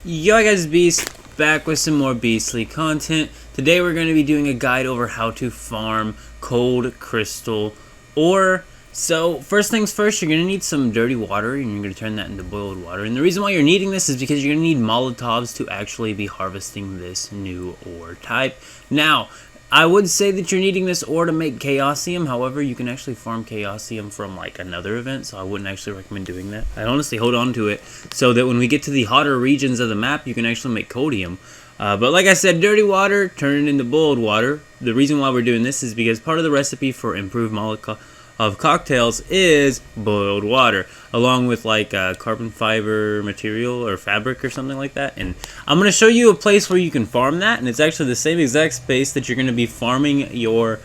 Yo guys, Beast back with some more beastly content. Today we're going to be doing a guide over how to farm cold crystal ore. So first things first, you're going to need some dirty water and you're going to turn that into boiled water. And the reason why you're needing this is because you're going to need Molotovs to actually be harvesting this new ore type. Now, I would say that you're needing this ore to make chaosium. However, you can actually farm chaosium from like another event, so I wouldn't actually recommend doing that. I'd honestly hold on to it so that when we get to the hotter regions of the map, you can actually make codium. But like I said, dirty water, turn it into boiled water. The reason why we're doing this is because part of the recipe for improved Molotov cocktails is boiled water, along with like carbon fiber material or fabric or something like that. And I'm going to show you a place where you can farm that, and it's actually the same exact space that you're going to be farming your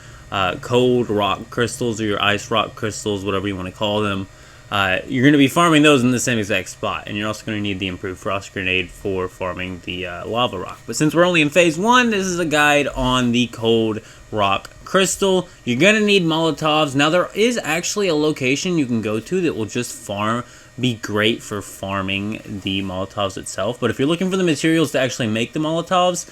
cold rock crystals or your ice rock crystals, whatever you want to call them. You're going to be farming those in the same exact spot, and you're also going to need the improved frost grenade for farming the lava rock. But since we're only in phase 1, this is a guide on the cold rock crystal. You're going to need Molotovs. Now there is actually a location you can go to that will just be great for farming the Molotovs itself. But if you're looking for the materials to actually make the Molotovs,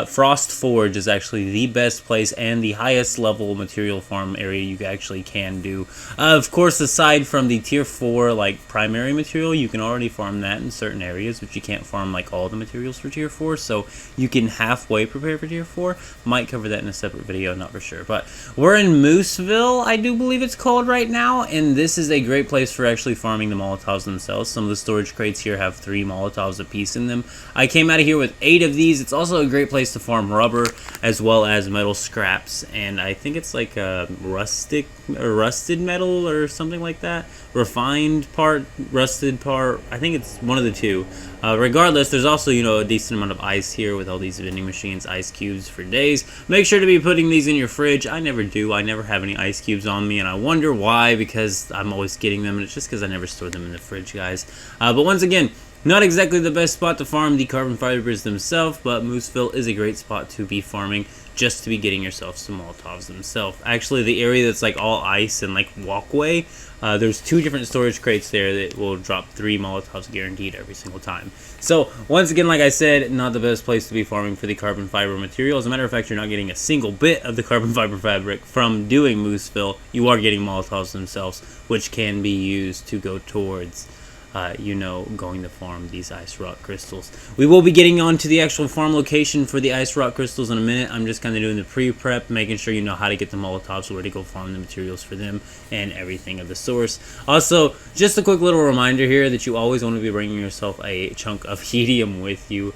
Frost Forge is actually the best place and the highest level material farm area you actually can do. Of course, aside from the tier 4 like primary material, you can already farm that in certain areas, but you can't farm like all the materials for tier 4, so you can halfway prepare for tier 4. Might cover that in a separate video, not for sure. But we're in Mooseville, I do believe it's called right now, and this is a great place for actually farming the Molotovs themselves. Some of the storage crates here have 3 Molotovs apiece in them. I came out of here with 8 of these. It's also a great place to farm rubber as well as metal scraps, and I think it's like a rusted metal or something like that. Refined part, rusted part. I think it's one of the two. Regardless, there's also, you know, a decent amount of ice here with all these vending machines, ice cubes for days. Make sure to be putting these in your fridge. I never do. I never have any ice cubes on me, and I wonder why, because I'm always getting them, and it's just because I never store them in the fridge, guys. But once again, not exactly the best spot to farm the carbon fibers themselves, but Mooseville is a great spot to be farming, just to be getting yourself some Molotovs themselves. Actually, the area that's like all ice and like walkway, there's 2 different storage crates there that will drop 3 Molotovs guaranteed every single time. So once again, like I said, not the best place to be farming for the carbon fiber material. As a matter of fact, you're not getting a single bit of the carbon fiber fabric from doing Mooseville. You are getting Molotovs themselves, which can be used to go towards you know, going to farm these ice rock crystals. We will be getting on to the actual farm location for the ice rock crystals in a minute. I'm just kind of doing the pre-prep, making sure you know how to get the Molotovs, where to go farm the materials for them, and everything of the source. Also, just a quick little reminder here that you always want to be bringing yourself a chunk of helium with you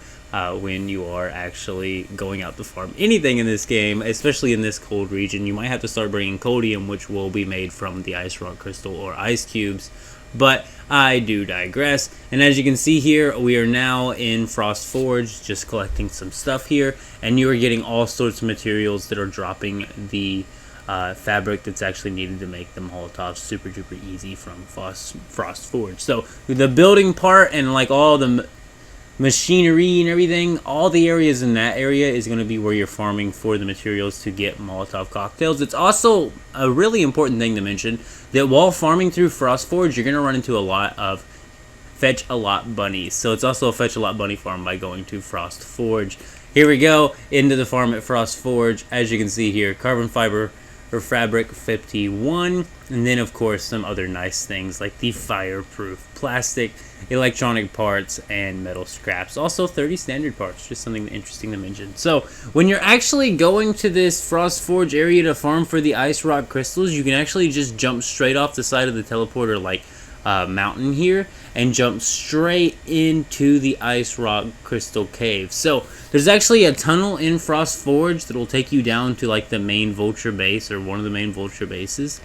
when you are actually going out to farm anything in this game, especially in this cold region. You might have to start bringing codium, which will be made from the ice rock crystal or ice cubes. But I do digress, and as you can see here, we are now in Frost Forge, just collecting some stuff here, and you are getting all sorts of materials that are dropping the fabric that's actually needed to make the Molotovs super duper easy from Frost Forge. So the building part and like all the machinery and everything, all the areas in that area is going to be where you're farming for the materials to get Molotov cocktails. It's also a really important thing to mention that while farming through Frost Forge, you're going to run into a lot of fetch a lot bunnies. So it's also a fetch a lot bunny farm by going to Frost Forge. Here we go into the farm at Frost Forge. As you can see here, carbon fiber or fabric 51, and then of course some other nice things like the fireproof plastic, electronic parts, and metal scraps. Also 30 standard parts, just something interesting to mention. So when you're actually going to this Frost Forge area to farm for the ice rock crystals, you can actually just jump straight off the side of the teleporter like mountain here and jump straight into the ice rock crystal cave. So there's actually a tunnel in Frost Forge that will take you down to like the main vulture base, or one of the main vulture bases.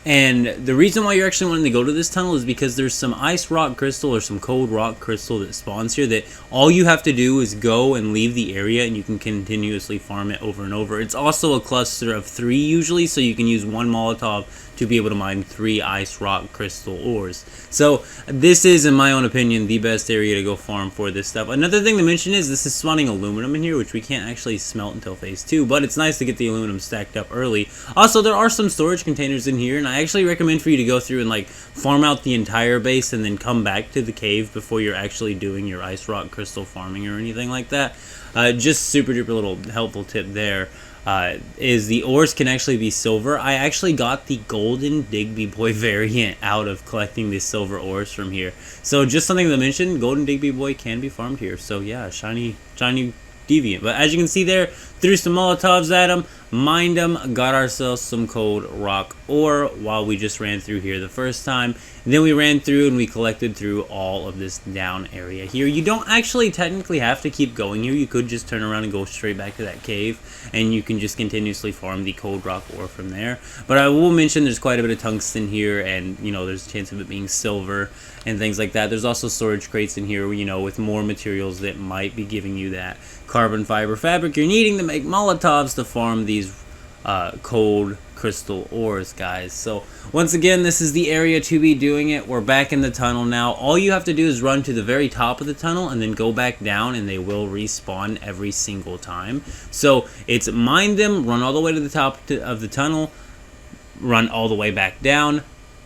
And the reason why you're actually wanting to go to this tunnel is because there's some ice rock crystal or some cold rock crystal that spawns here that all you have to do is go and leave the area, and you can continuously farm it over and over. It's also a cluster of 3 usually, so you can use 1 Molotov to be able to mine 3 ice rock crystal ores. So this is, in my own opinion, the best area to go farm for this stuff. Another thing to mention is this is spawning aluminum in here, which we can't actually smelt until phase 2, but it's nice to get the aluminum stacked up early. Also, there are some storage containers in here, and I I actually recommend for you to go through and like farm out the entire base and then come back to the cave before you're actually doing your ice rock crystal farming or anything like that. Just super duper little helpful tip there. Is the ores can actually be silver. I actually got the golden Digby Boy variant out of collecting the silver ores from here. So just something to mention, golden Digby Boy can be farmed here. So yeah, shiny deviant. But as you can see there, threw some Molotovs at them, mined them, got ourselves some cold rock ore while we just ran through here the first time. And then we ran through and we collected through all of this down area here. You don't actually technically have to keep going here. You could just turn around and go straight back to that cave, and you can just continuously farm the cold rock ore from there. But I will mention there's quite a bit of tungsten here, and you know, there's a chance of it being silver and things like that. There's also storage crates in here, you know, with more materials that might be giving you that carbon fiber fabric you're needing to make Molotovs to farm these cold crystal ores, guys. So once again, this is the area to be doing it. We're back in the tunnel now. All you have to do is run to the very top of the tunnel and then go back down, and they will respawn every single time. So it's mine them, run all the way to the top of the tunnel, run all the way back down,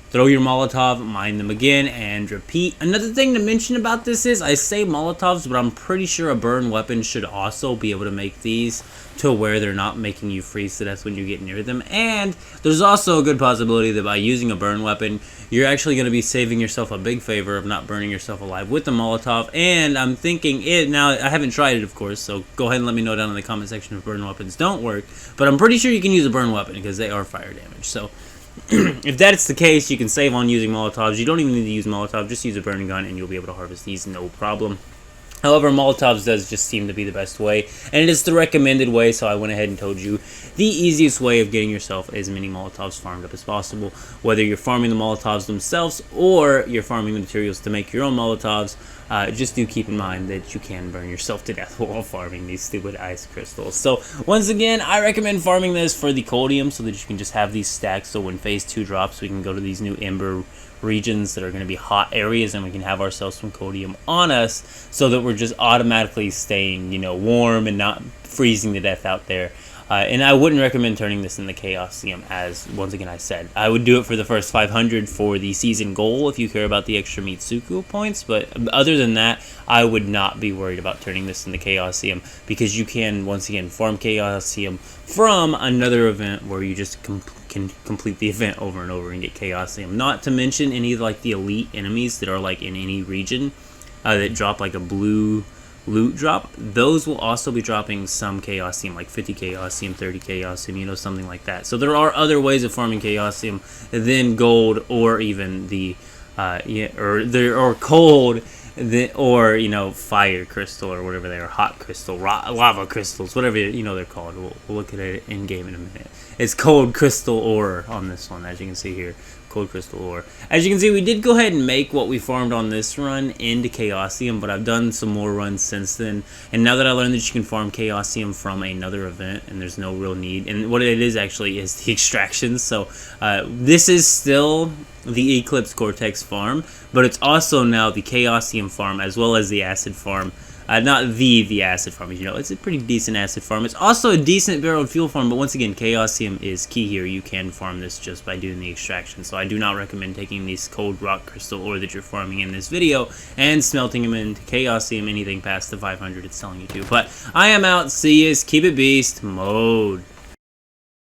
throw your Molotov, mine them again, and repeat. Another thing to mention about this is, I say Molotovs, but I'm pretty sure a burn weapon should also be able to make these to where they're not making you freeze to death when you get near them. And there's also a good possibility that by using a burn weapon, you're actually going to be saving yourself a big favor of not burning yourself alive with the Molotov. And I'm thinking now I haven't tried it, of course, so go ahead and let me know down in the comment section if burn weapons don't work. But I'm pretty sure you can use a burn weapon because they are fire damage. So if that's the case, you can save on using Molotovs. You don't even need to use Molotov, just use a burning gun and you'll be able to harvest these no problem. However, Molotovs does just seem to be the best way, and it is the recommended way, so I went ahead and told you the easiest way of getting yourself as many Molotovs farmed up as possible. Whether you're farming the Molotovs themselves or you're farming the materials to make your own Molotovs, just do keep in mind that you can burn yourself to death while farming these stupid ice crystals. So once again, I recommend farming this for the chaosium so that you can just have these stacked, so when phase 2 drops, we can go to these new ember regions that are going to be hot areas, and we can have ourselves some chaosium on us so that we're just automatically staying, you know, warm and not freezing to death out there. And I wouldn't recommend turning this into chaosium, as once again I said. I would do it for the first 500 for the season goal if you care about the extra Mitsuku points, but other than that, I would not be worried about turning this into chaosium, because you can once again farm chaosium from another event where you just can complete the event over and over and get chaosium. Not to mention any of like the elite enemies that are like in any region that drop like a blue loot drop. Those will also be dropping some chaosium, like 50 chaosium, 30 chaosium, you know, something like that. So there are other ways of farming chaosium than gold, or even the or cold, or you know, fire crystal, or whatever they are, hot crystal, lava crystals, whatever you know they're called. We'll look at it in game in a minute. It's cold crystal ore on this one, as you can see here. Cold crystal ore. As you can see, we did go ahead and make what we farmed on this run into chaosium, but I've done some more runs since then, and now that I learned that you can farm chaosium from another event and there's no real need, and what it is actually is the extractions. So this is still the Eclipse Cortex farm, but it's also now the chaosium farm as well as the acid farm. Not the acid farm, you know, it's a pretty decent acid farm. It's also a decent barreled fuel farm, but once again, chaosium is key here. You can farm this just by doing the extraction, so I do not recommend taking these cold rock crystal ore that you're farming in this video and smelting them into chaosium anything past the 500 it's telling you to. But I am out. See yous. Keep it beast mode.